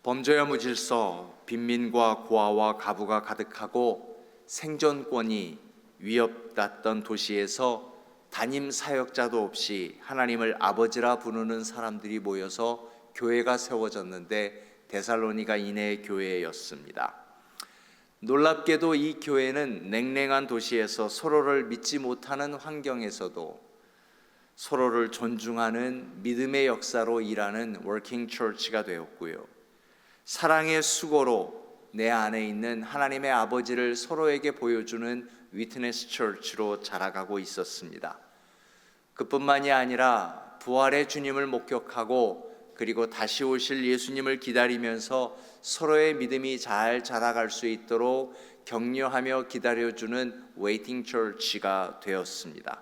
범죄와 무질서, 빈민과 고아와 가부가 가득하고 생존권이 위협받던 도시에서 담임 사역자도 없이 하나님을 아버지라 부르는 사람들이 모여서 교회가 세워졌는데 데살로니가인의 교회였습니다. 놀랍게도 이 교회는 냉랭한 도시에서 서로를 믿지 못하는 환경에서도 서로를 존중하는 믿음의 역사로 일하는 워킹 처치가 되었고요. 사랑의 수고로 내 안에 있는 하나님의 아버지를 서로에게 보여주는 위트네스 처치로 자라가고 있었습니다. 그뿐만이 아니라 부활의 주님을 목격하고 그리고 다시 오실 예수님을 기다리면서 서로의 믿음이 잘 자라갈 수 있도록 격려하며 기다려주는 웨이팅 처치가 되었습니다.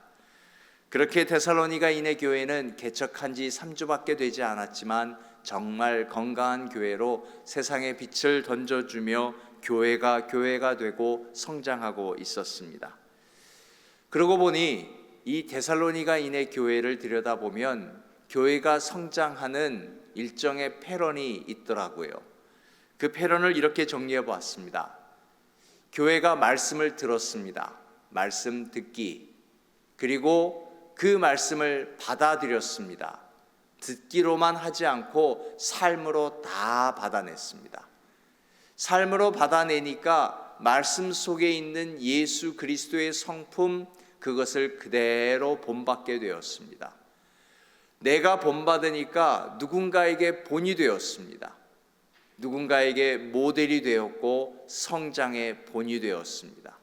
그렇게 데살로니가인의 교회는 개척한 지 3주밖에 되지 않았지만 정말 건강한 교회로 세상에 빛을 던져주며 교회가 되고 성장하고 있었습니다. 그러고 보니 이 데살로니가인의 교회를 들여다보면 교회가 성장하는 일정의 패런이 있더라고요. 그 패런을 이렇게 정리해 보았습니다. 교회가 말씀을 들었습니다. 말씀 듣기. 그리고 그 말씀을 받아들였습니다. 듣기로만 하지 않고 삶으로 다 받아냈습니다. 삶으로 받아내니까 말씀 속에 있는 예수 그리스도의 성품, 그것을 그대로 본받게 되었습니다. 내가 본받으니까 누군가에게 본이 되었습니다. 누군가에게 모델이 되었고 성장의 본이 되었습니다.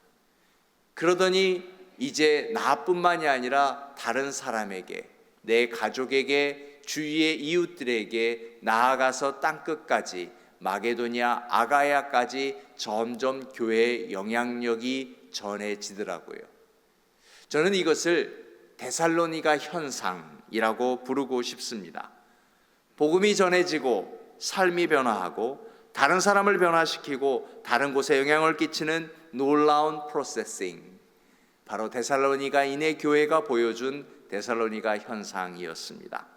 그러더니 이제 나뿐만이 아니라 다른 사람에게, 내 가족에게, 주위의 이웃들에게, 나아가서 땅끝까지, 마게도냐, 아가야까지 점점 교회의 영향력이 전해지더라고요. 저는 이것을 데살로니가 현상이라고 부르고 싶습니다. 복음이 전해지고 삶이 변화하고 다른 사람을 변화시키고 다른 곳에 영향을 끼치는 놀라운 프로세싱, 바로 데살로니가인의 교회가 보여준 데살로니가 현상이었습니다.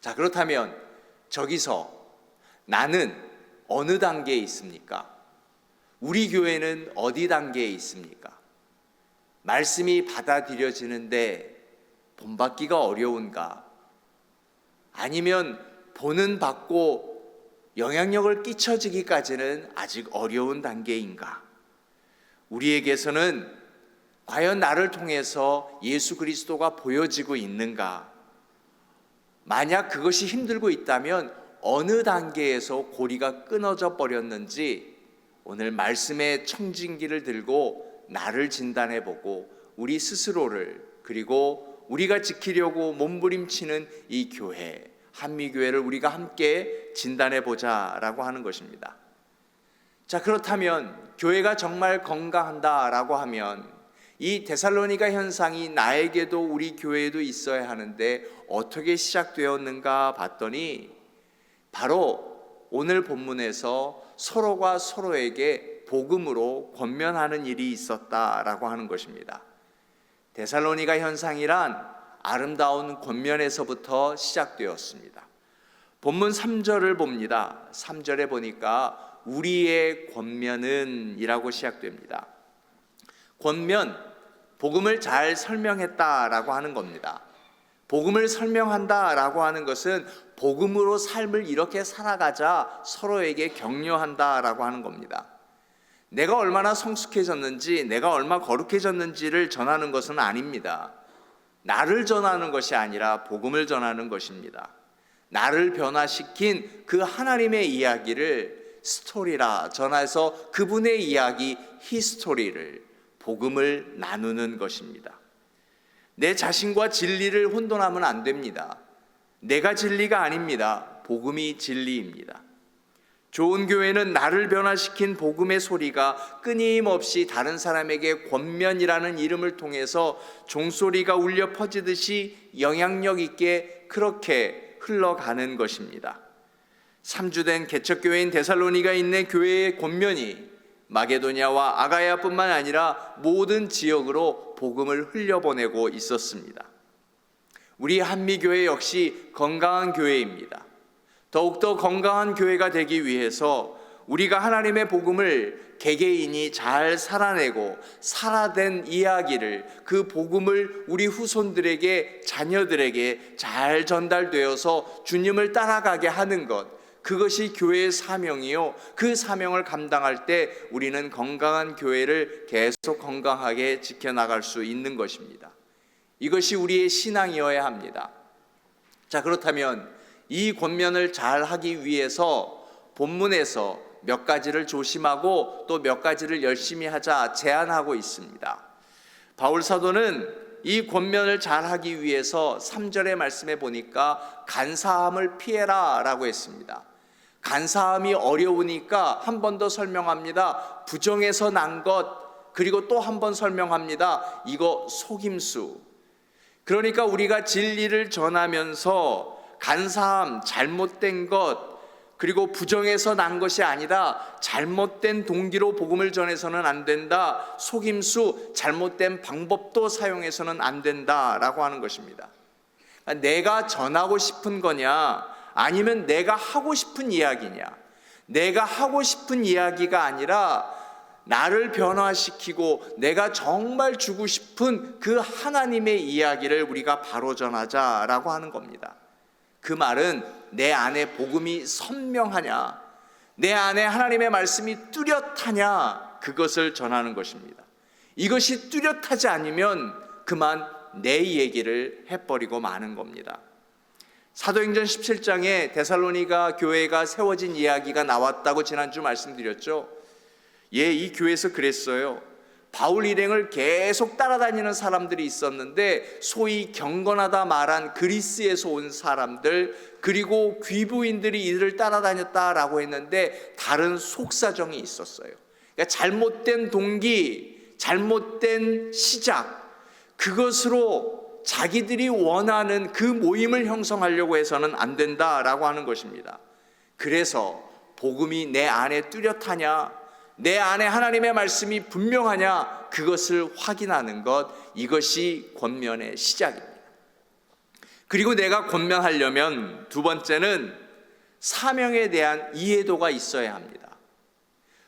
자, 그렇다면 저기서 나는 어느 단계에 있습니까? 우리 교회는 어디 단계에 있습니까? 말씀이 받아들여지는데 본받기가 어려운가? 아니면 보는 받고 영향력을 끼쳐지기까지는 아직 어려운 단계인가? 우리에게서는 과연 나를 통해서 예수 그리스도가 보여지고 있는가? 만약 그것이 힘들고 있다면 어느 단계에서 고리가 끊어져 버렸는지 오늘 말씀의 청진기를 들고 나를 진단해보고 우리 스스로를, 그리고 우리가 지키려고 몸부림치는 이 교회, 한미교회를 우리가 함께 진단해보자라고 하는 것입니다. 자, 그렇다면 교회가 정말 건강한다라고 하면 이 데살로니가 현상이 나에게도 우리 교회에도 있어야 하는데 어떻게 시작되었는가 봤더니 바로 오늘 본문에서 서로가 서로에게 복음으로 권면하는 일이 있었다라고 하는 것입니다. 데살로니가 현상이란 아름다운 권면에서부터 시작되었습니다. 본문 3절을 봅니다. 3절에 보니까 우리의 권면은 이라고 시작됩니다. 권면, 복음을 잘 설명했다라고 하는 겁니다. 복음을 설명한다라고 하는 것은 복음으로 삶을 이렇게 살아가자 서로에게 격려한다라고 하는 겁니다. 내가 얼마나 성숙해졌는지, 내가 얼마 거룩해졌는지를 전하는 것은 아닙니다. 나를 전하는 것이 아니라 복음을 전하는 것입니다. 나를 변화시킨 그 하나님의 이야기를 스토리라 전해서 그분의 이야기, 히스토리를, 복음을 나누는 것입니다. 내 자신과 진리를 혼돈하면 안 됩니다. 내가 진리가 아닙니다. 복음이 진리입니다. 좋은 교회는 나를 변화시킨 복음의 소리가 끊임없이 다른 사람에게 권면이라는 이름을 통해서 종소리가 울려 퍼지듯이 영향력 있게 그렇게 흘러가는 것입니다. 3주 된 개척교회인 데살로니가 있는 교회의 권면이 마게도냐와 아가야뿐만 아니라 모든 지역으로 복음을 흘려보내고 있었습니다. 우리 한미교회 역시 건강한 교회입니다. 더욱더 건강한 교회가 되기 위해서 우리가 하나님의 복음을 개개인이 잘 살아내고 살아낸 이야기를, 그 복음을 우리 후손들에게, 자녀들에게 잘 전달되어서 주님을 따라가게 하는 것, 그것이 교회의 사명이요, 그 사명을 감당할 때 우리는 건강한 교회를 계속 건강하게 지켜나갈 수 있는 것입니다. 이것이 우리의 신앙이어야 합니다. 자, 그렇다면 이 권면을 잘 하기 위해서 본문에서 몇 가지를 조심하고 또 몇 가지를 열심히 하자 제안하고 있습니다. 바울 사도는 이 권면을 잘 하기 위해서 3절의 말씀에 보니까 간사함을 피해라 라고 했습니다. 간사함이 어려우니까 한 번 더 설명합니다. 부정에서 난 것, 그리고 또 한 번 설명합니다. 이거 속임수. 그러니까 우리가 진리를 전하면서 간사함, 잘못된 것, 그리고 부정에서 난 것이 아니라 잘못된 동기로 복음을 전해서는 안 된다. 속임수, 잘못된 방법도 사용해서는 안 된다라고 하는 것입니다. 내가 전하고 싶은 거냐, 아니면 내가 하고 싶은 이야기냐. 내가 하고 싶은 이야기가 아니라 나를 변화시키고 내가 정말 주고 싶은 그 하나님의 이야기를 우리가 바로 전하자라고 하는 겁니다. 그 말은 내 안에 복음이 선명하냐, 내 안에 하나님의 말씀이 뚜렷하냐, 그것을 전하는 것입니다. 이것이 뚜렷하지 않으면 그만 내 얘기를 해버리고 마는 겁니다. 사도행전 17장에 데살로니가 교회가 세워진 이야기가 나왔다고 지난주 말씀드렸죠. 이 교회에서 그랬어요. 바울 일행을 계속 따라다니는 사람들이 있었는데 소위 경건하다 말한 그리스에서 온 사람들, 그리고 귀부인들이 이들을 따라다녔다라고 했는데 다른 속사정이 있었어요. 그러니까 잘못된 동기, 잘못된 시작, 그것으로 자기들이 원하는 그 모임을 형성하려고 해서는 안 된다라고 하는 것입니다. 그래서 복음이 내 안에 뚜렷하냐, 내 안에 하나님의 말씀이 분명하냐, 그것을 확인하는 것, 이것이 권면의 시작입니다. 그리고 내가 권면하려면 두 번째는 사명에 대한 이해도가 있어야 합니다.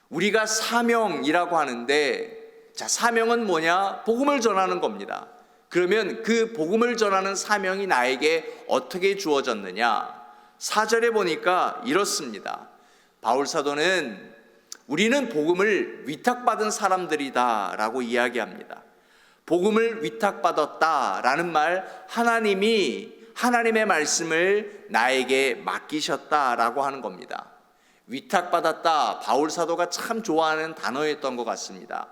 우리가 사명이라고 하는데, 자, 사명은 뭐냐? 복음을 전하는 겁니다. 그러면 그 복음을 전하는 사명이 나에게 어떻게 주어졌느냐? 4절에 보니까 이렇습니다. 바울 사도는 우리는 복음을 위탁받은 사람들이다 라고 이야기합니다. 복음을 위탁받았다라는 말, 하나님이 하나님의 말씀을 나에게 맡기셨다라고 하는 겁니다. 위탁받았다, 바울 사도가 참 좋아하는 단어였던 것 같습니다.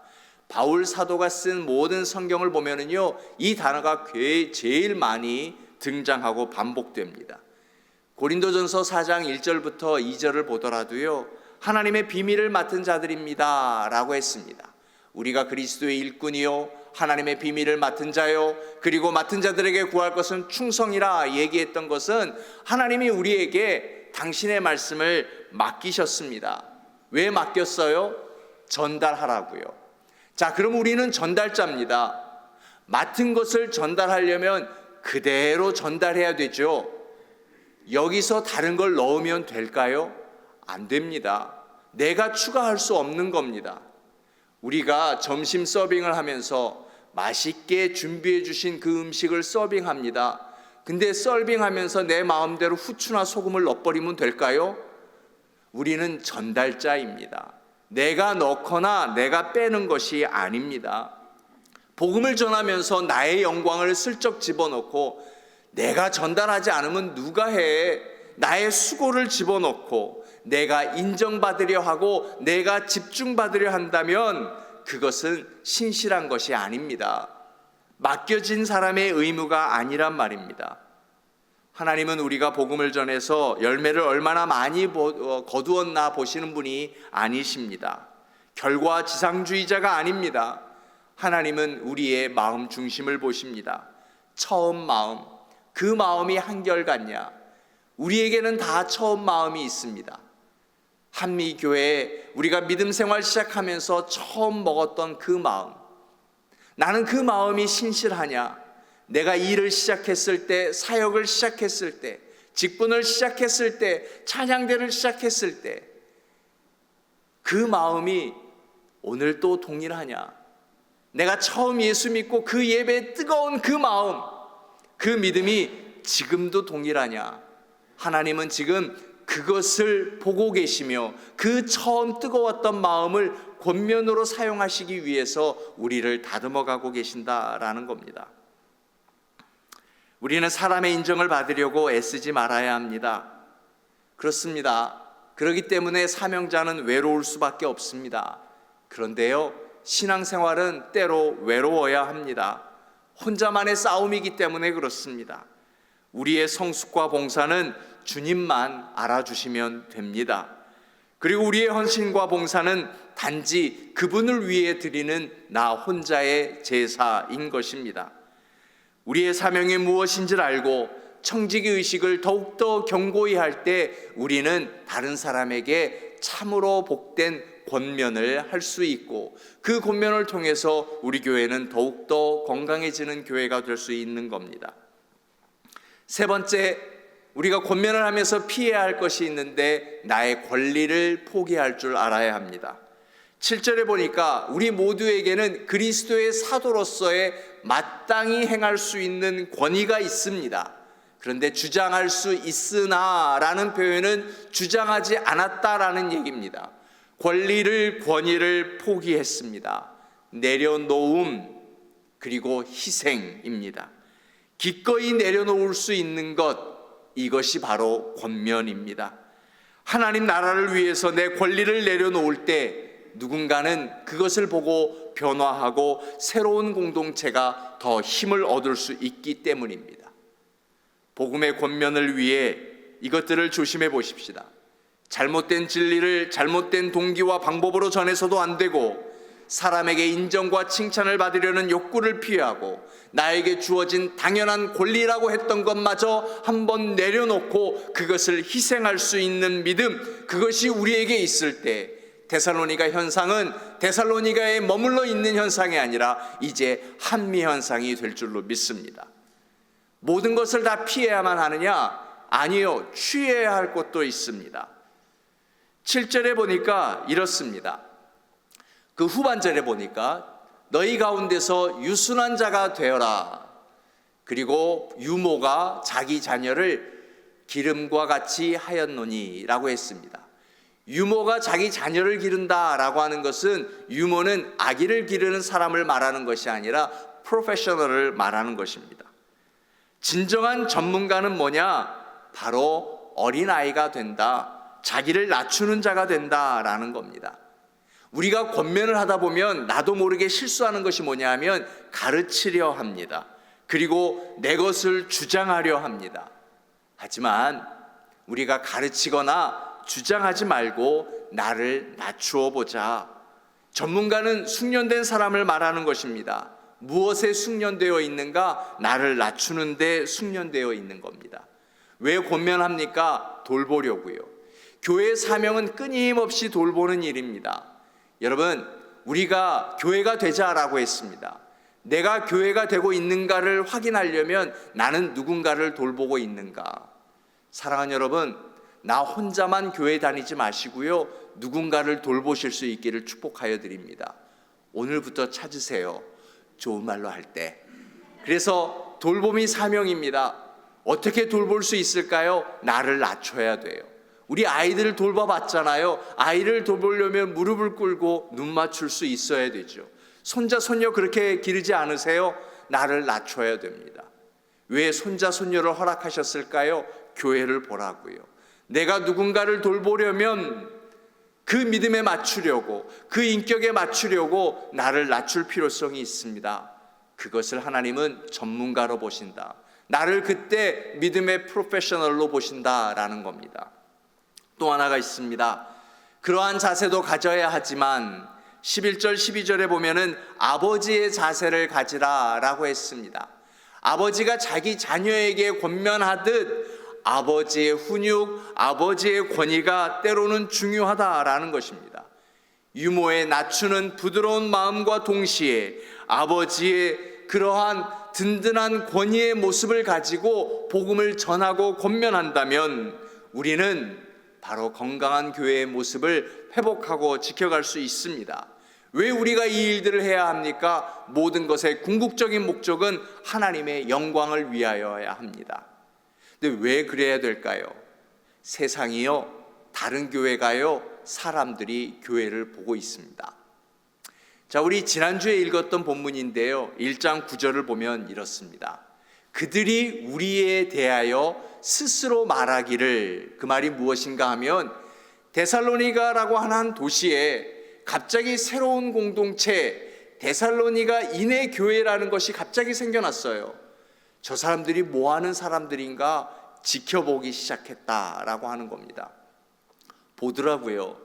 바울 사도가 쓴 모든 성경을 보면은요, 이 단어가 제일 많이 등장하고 반복됩니다. 고린도전서 4장 1절부터 2절을 보더라도요, 하나님의 비밀을 맡은 자들입니다 라고 했습니다. 우리가 그리스도의 일꾼이요 하나님의 비밀을 맡은 자요, 그리고 맡은 자들에게 구할 것은 충성이라 얘기했던 것은 하나님이 우리에게 당신의 말씀을 맡기셨습니다. 왜 맡겼어요? 전달하라고요. 자, 그럼 우리는 전달자입니다. 맡은 것을 전달하려면 그대로 전달해야 되죠. 여기서 다른 걸 넣으면 될까요? 안 됩니다. 내가 추가할 수 없는 겁니다. 우리가 점심 서빙을 하면서 맛있게 준비해 주신 그 음식을 서빙합니다. 근데 서빙하면서 내 마음대로 후추나 소금을 넣어버리면 될까요? 우리는 전달자입니다. 내가 넣거나 내가 빼는 것이 아닙니다. 복음을 전하면서 나의 영광을 슬쩍 집어넣고 내가 전달하지 않으면 누가 해? 나의 수고를 집어넣고 내가 인정받으려 하고 내가 집중받으려 한다면 그것은 신실한 것이 아닙니다. 맡겨진 사람의 의무가 아니란 말입니다. 하나님은 우리가 복음을 전해서 열매를 얼마나 많이 거두었나 보시는 분이 아니십니다. 결과지상주의자가 아닙니다. 하나님은 우리의 마음 중심을 보십니다. 처음 마음, 그 마음이 한결같냐? 우리에게는 다 처음 마음이 있습니다. 한미교회에 우리가 믿음 생활 시작하면서 처음 먹었던 그 마음, 나는 그 마음이 신실하냐? 내가 일을 시작했을 때, 사역을 시작했을 때, 직분을 시작했을 때, 찬양대를 시작했을 때 그 마음이 오늘 또 동일하냐? 내가 처음 예수 믿고 그 예배에 뜨거운 그 마음, 그 믿음이 지금도 동일하냐? 하나님은 지금 그것을 보고 계시며 그 처음 뜨거웠던 마음을 권면으로 사용하시기 위해서 우리를 다듬어가고 계신다라는 겁니다. 우리는 사람의 인정을 받으려고 애쓰지 말아야 합니다. 그렇습니다. 그렇기 때문에 사명자는 외로울 수밖에 없습니다. 그런데요, 신앙생활은 때로 외로워야 합니다. 혼자만의 싸움이기 때문에 그렇습니다. 우리의 성숙과 봉사는 주님만 알아주시면 됩니다. 그리고 우리의 헌신과 봉사는 단지 그분을 위해 드리는 나 혼자의 제사인 것입니다. 우리의 사명이 무엇인지를 알고 청지기 의식을 더욱더 견고히 할 때 우리는 다른 사람에게 참으로 복된 권면을 할 수 있고 그 권면을 통해서 우리 교회는 더욱더 건강해지는 교회가 될 수 있는 겁니다. 세 번째, 우리가 권면을 하면서 피해야 할 것이 있는데 나의 권리를 포기할 줄 알아야 합니다. 7절에 보니까 우리 모두에게는 그리스도의 사도로서의 마땅히 행할 수 있는 권위가 있습니다. 그런데 주장할 수 있으나 라는 표현은 주장하지 않았다라는 얘기입니다. 권위를 포기했습니다. 내려놓음 그리고 희생입니다. 기꺼이 내려놓을 수 있는 것, 이것이 바로 권면입니다. 하나님 나라를 위해서 내 권리를 내려놓을 때 누군가는 그것을 보고 변화하고 새로운 공동체가 더 힘을 얻을 수 있기 때문입니다. 복음의 권면을 위해 이것들을 조심해 보십시다. 잘못된 진리를 잘못된 동기와 방법으로 전해서도 안 되고, 사람에게 인정과 칭찬을 받으려는 욕구를 피하고 나에게 주어진 당연한 권리라고 했던 것마저 한번 내려놓고 그것을 희생할 수 있는 믿음, 그것이 우리에게 있을 때 데살로니가 현상은 데살로니가에 머물러 있는 현상이 아니라 이제 한미 현상이 될 줄로 믿습니다. 모든 것을 다 피해야만 하느냐? 아니요, 취해야 할 것도 있습니다. 7절에 보니까 이렇습니다. 그 후반절에 보니까 너희 가운데서 유순한 자가 되어라. 그리고 유모가 자기 자녀를 기름과 같이 하였노니 라고 했습니다. 유모가 자기 자녀를 기른다라고 하는 것은, 유모는 아기를 기르는 사람을 말하는 것이 아니라 프로페셔널을 말하는 것입니다. 진정한 전문가는 뭐냐? 바로 어린아이가 된다, 자기를 낮추는 자가 된다라는 겁니다. 우리가 권면을 하다 보면 나도 모르게 실수하는 것이 뭐냐 하면 가르치려 합니다. 그리고 내 것을 주장하려 합니다. 하지만 우리가 가르치거나 주장하지 말고 나를 낮추어 보자. 전문가는 숙련된 사람을 말하는 것입니다. 무엇에 숙련되어 있는가? 나를 낮추는 데 숙련되어 있는 겁니다. 왜 권면합니까? 돌보려고요. 교회의 사명은 끊임없이 돌보는 일입니다. 여러분, 우리가 교회가 되자라고 했습니다. 내가 교회가 되고 있는가를 확인하려면 나는 누군가를 돌보고 있는가? 사랑하는 여러분, 나 혼자만 교회 다니지 마시고요, 누군가를 돌보실 수 있기를 축복하여 드립니다. 오늘부터 찾으세요. 좋은 말로 할 때. 그래서 돌봄이 사명입니다. 어떻게 돌볼 수 있을까요? 나를 낮춰야 돼요. 우리 아이들을 돌봐봤잖아요. 아이를 돌보려면 무릎을 꿇고 눈 맞출 수 있어야 되죠. 손자 손녀 그렇게 기르지 않으세요? 나를 낮춰야 됩니다. 왜 손자 손녀를 허락하셨을까요? 교회를 보라고요. 내가 누군가를 돌보려면 그 믿음에 맞추려고, 그 인격에 맞추려고 나를 낮출 필요성이 있습니다. 그것을 하나님은 전문가로 보신다. 나를 그때 믿음의 프로페셔널로 보신다라는 겁니다. 또 하나가 있습니다. 그러한 자세도 가져야 하지만 11절 12절에 보면은 아버지의 자세를 가지라라고 했습니다. 아버지가 자기 자녀에게 권면하듯 아버지의 훈육, 아버지의 권위가 때로는 중요하다라는 것입니다. 유모의 낮추는 부드러운 마음과 동시에 아버지의 그러한 든든한 권위의 모습을 가지고 복음을 전하고 권면한다면 우리는 바로 건강한 교회의 모습을 회복하고 지켜갈 수 있습니다. 왜 우리가 이 일들을 해야 합니까? 모든 것의 궁극적인 목적은 하나님의 영광을 위하여야 합니다. 근데 왜 그래야 될까요? 세상이요, 다른 교회가요, 사람들이 교회를 보고 있습니다. 자, 우리 지난주에 읽었던 본문인데요, 1장 9절을 보면 이렇습니다. 그들이 우리에 대하여 스스로 말하기를, 그 말이 무엇인가 하면 데살로니가라고 하는 도시에 갑자기 새로운 공동체 데살로니가인의 교회라는 것이 갑자기 생겨났어요. 저 사람들이 뭐 하는 사람들인가 지켜보기 시작했다라고 하는 겁니다. 보더라고요.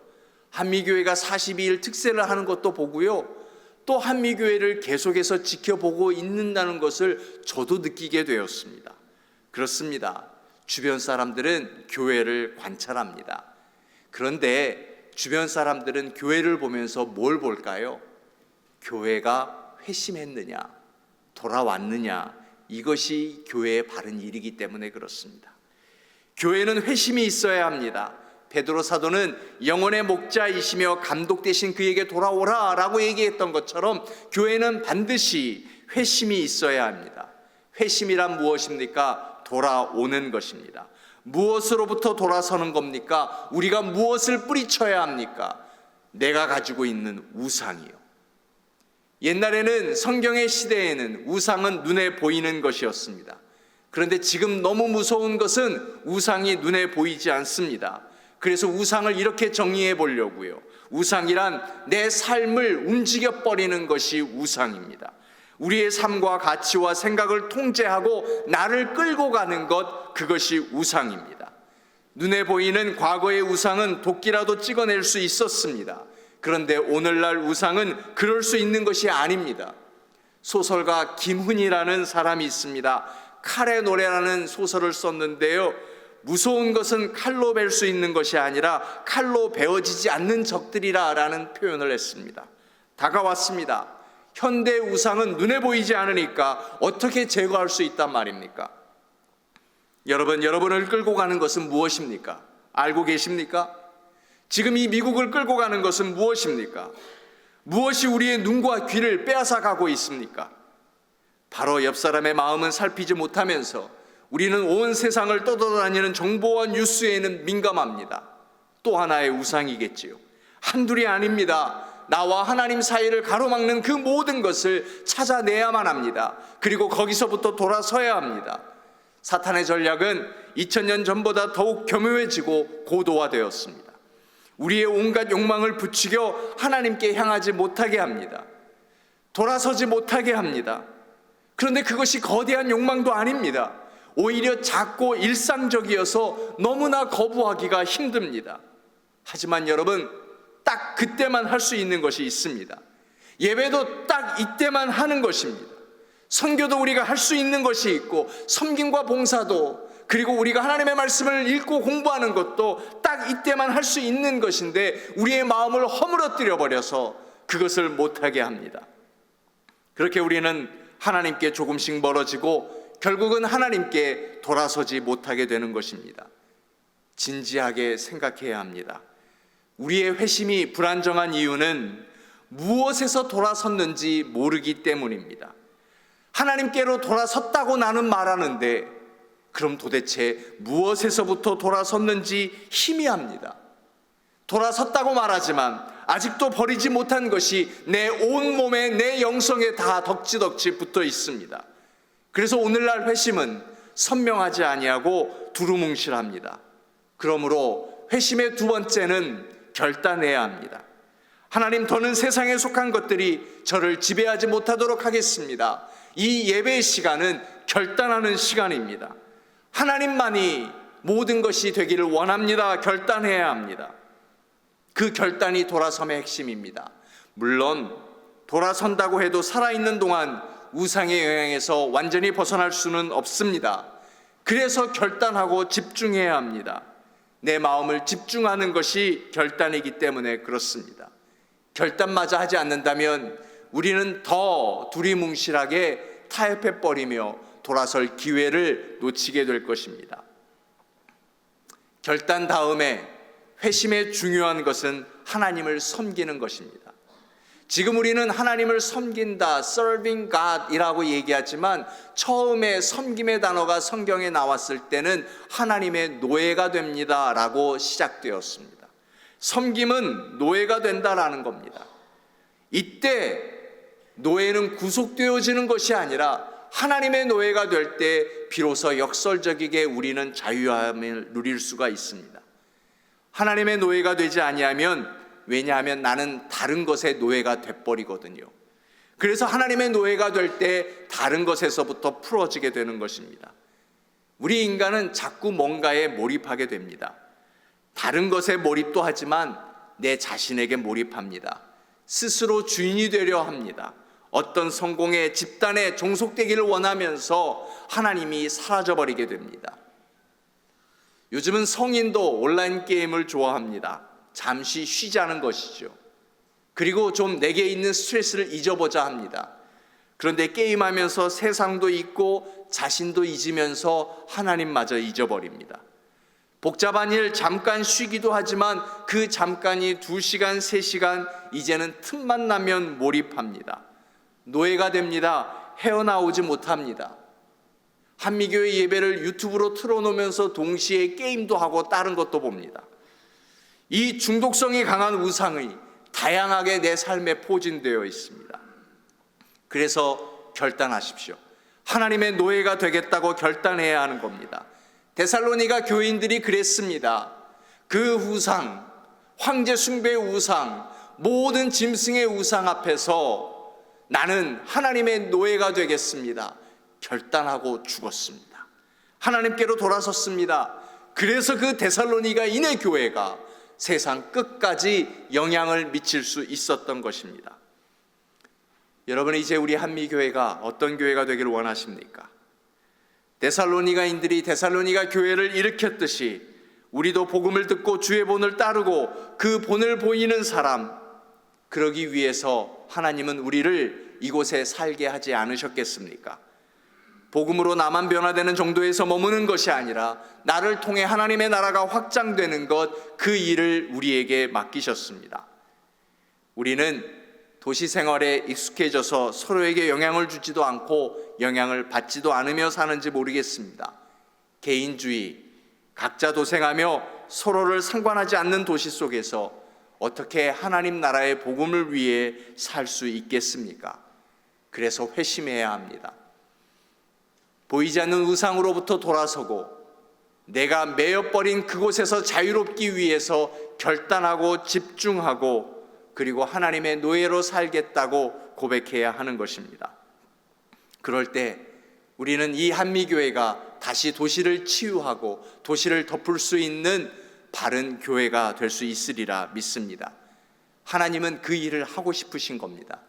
한미교회가 42일 특세를 하는 것도 보고요, 또 한미교회를 계속해서 지켜보고 있는다는 것을 저도 느끼게 되었습니다. 그렇습니다. 주변 사람들은 교회를 관찰합니다. 그런데 주변 사람들은 교회를 보면서 뭘 볼까요? 교회가 회심했느냐, 돌아왔느냐, 이것이 교회의 바른 일이기 때문에 그렇습니다. 교회는 회심이 있어야 합니다. 베드로 사도는 영혼의 목자이시며 감독 대신 그에게 돌아오라 라고 얘기했던 것처럼 교회는 반드시 회심이 있어야 합니다. 회심이란 무엇입니까? 돌아오는 것입니다. 무엇으로부터 돌아서는 겁니까? 우리가 무엇을 뿌리쳐야 합니까? 내가 가지고 있는 우상이요. 옛날에는 성경의 시대에는 우상은 눈에 보이는 것이었습니다. 그런데 지금 너무 무서운 것은 우상이 눈에 보이지 않습니다. 그래서 우상을 이렇게 정의해 보려고요. 우상이란 내 삶을 움직여버리는 것이 우상입니다. 우리의 삶과 가치와 생각을 통제하고 나를 끌고 가는 것, 그것이 우상입니다. 눈에 보이는 과거의 우상은 도끼라도 찍어낼 수 있었습니다. 그런데 오늘날 우상은 그럴 수 있는 것이 아닙니다. 소설가 김훈이라는 사람이 있습니다. 칼의 노래라는 소설을 썼는데요, 무서운 것은 칼로 벨 수 있는 것이 아니라 칼로 베어지지 않는 적들이라 라는 표현을 했습니다. 다가왔습니다. 현대 우상은 눈에 보이지 않으니까 어떻게 제거할 수 있단 말입니까? 여러분을 끌고 가는 것은 무엇입니까? 알고 계십니까? 지금 이 미국을 끌고 가는 것은 무엇입니까? 무엇이 우리의 눈과 귀를 빼앗아 가고 있습니까? 바로 옆 사람의 마음은 살피지 못하면서 우리는 온 세상을 떠돌아다니는 정보와 뉴스에는 민감합니다. 또 하나의 우상이겠지요. 한둘이 아닙니다. 나와 하나님 사이를 가로막는 그 모든 것을 찾아내야만 합니다. 그리고 거기서부터 돌아서야 합니다. 사탄의 전략은 2000년 전보다 더욱 교묘해지고 고도화되었습니다. 우리의 온갖 욕망을 부추겨 하나님께 향하지 못하게 합니다. 돌아서지 못하게 합니다. 그런데 그것이 거대한 욕망도 아닙니다. 오히려 작고 일상적이어서 너무나 거부하기가 힘듭니다. 하지만 여러분, 딱 그때만 할 수 있는 것이 있습니다. 예배도 딱 이때만 하는 것입니다. 선교도 우리가 할 수 있는 것이 있고, 섬김과 봉사도, 그리고 우리가 하나님의 말씀을 읽고 공부하는 것도 딱 이때만 할 수 있는 것인데 우리의 마음을 허물어뜨려 버려서 그것을 못하게 합니다. 그렇게 우리는 하나님께 조금씩 멀어지고 결국은 하나님께 돌아서지 못하게 되는 것입니다. 진지하게 생각해야 합니다. 우리의 회심이 불안정한 이유는 무엇에서 돌아섰는지 모르기 때문입니다. 하나님께로 돌아섰다고 나는 말하는데 그럼 도대체 무엇에서부터 돌아섰는지 희미합니다. 돌아섰다고 말하지만 아직도 버리지 못한 것이 내 온몸에, 내 영성에 다 덕지덕지 붙어 있습니다. 그래서 오늘날 회심은 선명하지 아니하고 두루뭉실합니다. 그러므로 회심의 두 번째는 결단해야 합니다. 하나님, 더는 세상에 속한 것들이 저를 지배하지 못하도록 하겠습니다. 이 예배의 시간은 결단하는 시간입니다. 하나님만이 모든 것이 되기를 원합니다. 결단해야 합니다. 그 결단이 돌아섬의 핵심입니다. 물론 돌아선다고 해도 살아있는 동안 우상의 영향에서 완전히 벗어날 수는 없습니다. 그래서 결단하고 집중해야 합니다. 내 마음을 집중하는 것이 결단이기 때문에 그렇습니다. 결단마저 하지 않는다면 우리는 더 두리뭉실하게 타협해버리며 돌아설 기회를 놓치게 될 것입니다. 결단 다음에 회심의 중요한 것은 하나님을 섬기는 것입니다. 지금 우리는 하나님을 섬긴다, serving God이라고 얘기하지만 처음에 섬김의 단어가 성경에 나왔을 때는 하나님의 노예가 됩니다 라고 시작되었습니다. 섬김은 노예가 된다라는 겁니다. 이때 노예는 구속되어지는 것이 아니라 하나님의 노예가 될 때 비로소 역설적이게 우리는 자유함을 누릴 수가 있습니다. 하나님의 노예가 되지 아니하면, 왜냐하면 나는 다른 것의 노예가 돼버리거든요. 그래서 하나님의 노예가 될 때 다른 것에서부터 풀어지게 되는 것입니다. 우리 인간은 자꾸 뭔가에 몰입하게 됩니다. 다른 것에 몰입도 하지만 내 자신에게 몰입합니다. 스스로 주인이 되려 합니다. 어떤 성공의 집단에 종속되기를 원하면서 하나님이 사라져버리게 됩니다. 요즘은 성인도 온라인 게임을 좋아합니다. 잠시 쉬자는 것이죠. 그리고 좀 내게 있는 스트레스를 잊어보자 합니다. 그런데 게임하면서 세상도 잊고 자신도 잊으면서 하나님마저 잊어버립니다. 복잡한 일 잠깐 쉬기도 하지만 그 잠깐이 2시간, 3시간, 이제는 틈만 나면 몰입합니다. 노예가 됩니다. 헤어나오지 못합니다. 한미교회 예배를 유튜브로 틀어놓으면서 동시에 게임도 하고 다른 것도 봅니다. 이 중독성이 강한 우상이 다양하게 내 삶에 포진되어 있습니다. 그래서 결단하십시오. 하나님의 노예가 되겠다고 결단해야 하는 겁니다. 데살로니가 교인들이 그랬습니다. 그 우상, 황제 숭배의 우상, 모든 짐승의 우상 앞에서 나는 하나님의 노예가 되겠습니다. 결단하고 죽었습니다. 하나님께로 돌아섰습니다. 그래서 그 데살로니가인의 교회가 세상 끝까지 영향을 미칠 수 있었던 것입니다. 여러분, 이제 우리 한미교회가 어떤 교회가 되기를 원하십니까? 데살로니가인들이 데살로니가 교회를 일으켰듯이 우리도 복음을 듣고 주의 본을 따르고 그 본을 보이는 사람, 그러기 위해서 하나님은 우리를 이곳에 살게 하지 않으셨겠습니까? 복음으로 나만 변화되는 정도에서 머무는 것이 아니라 나를 통해 하나님의 나라가 확장되는 것, 그 일을 우리에게 맡기셨습니다. 우리는 도시 생활에 익숙해져서 서로에게 영향을 주지도 않고 영향을 받지도 않으며 사는지 모르겠습니다. 개인주의, 각자 도생하며 서로를 상관하지 않는 도시 속에서 어떻게 하나님 나라의 복음을 위해 살 수 있겠습니까? 그래서 회심해야 합니다. 보이지 않는 우상으로부터 돌아서고 내가 매여버린 그곳에서 자유롭기 위해서 결단하고 집중하고 그리고 하나님의 노예로 살겠다고 고백해야 하는 것입니다. 그럴 때 우리는 이 한미교회가 다시 도시를 치유하고 도시를 덮을 수 있는 바른 교회가 될 수 있으리라 믿습니다. 하나님은 그 일을 하고 싶으신 겁니다.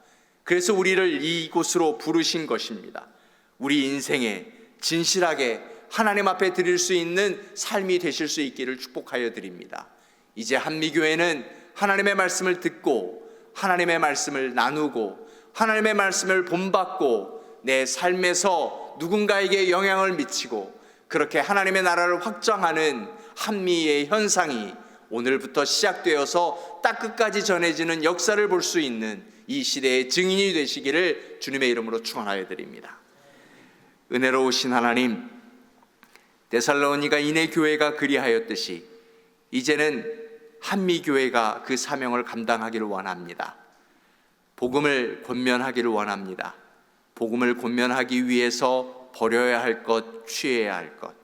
그래서 우리를 이곳으로 부르신 것입니다. 우리 인생에 진실하게 하나님 앞에 드릴 수 있는 삶이 되실 수 있기를 축복하여 드립니다. 이제 한미교회는 하나님의 말씀을 듣고 하나님의 말씀을 나누고 하나님의 말씀을 본받고 내 삶에서 누군가에게 영향을 미치고 그렇게 하나님의 나라를 확장하는 한미의 현상이 오늘부터 시작되어서 딱 끝까지 전해지는 역사를 볼 수 있는 이 시대의 증인이 되시기를 주님의 이름으로 축원하여 드립니다. 은혜로우신 하나님, 데살로니가인의 교회가 그리하였듯이 이제는 한미교회가 그 사명을 감당하기를 원합니다. 복음을 권면하기를 원합니다. 복음을 권면하기 위해서 버려야 할 것, 취해야 할 것,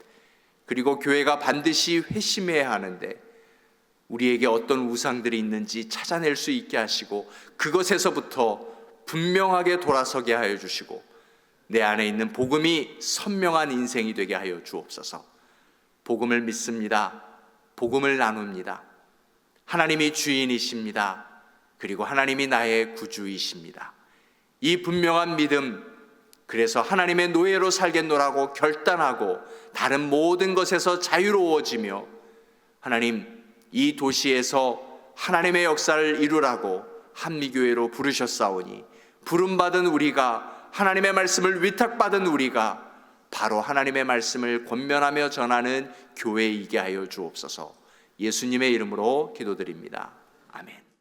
그리고 교회가 반드시 회심해야 하는데 우리에게 어떤 우상들이 있는지 찾아낼 수 있게 하시고 그것에서부터 분명하게 돌아서게 하여 주시고 내 안에 있는 복음이 선명한 인생이 되게 하여 주옵소서. 복음을 믿습니다. 복음을 나눕니다. 하나님이 주인이십니다. 그리고 하나님이 나의 구주이십니다. 이 분명한 믿음, 그래서 하나님의 노예로 살겠노라고 결단하고 다른 모든 것에서 자유로워지며 하나님, 이 도시에서 하나님의 역사를 이루라고 한미교회로 부르셨사오니 부름받은 우리가 하나님의 말씀을 위탁받은 우리가 바로 하나님의 말씀을 권면하며 전하는 교회이게 하여 주옵소서. 예수님의 이름으로 기도드립니다. 아멘.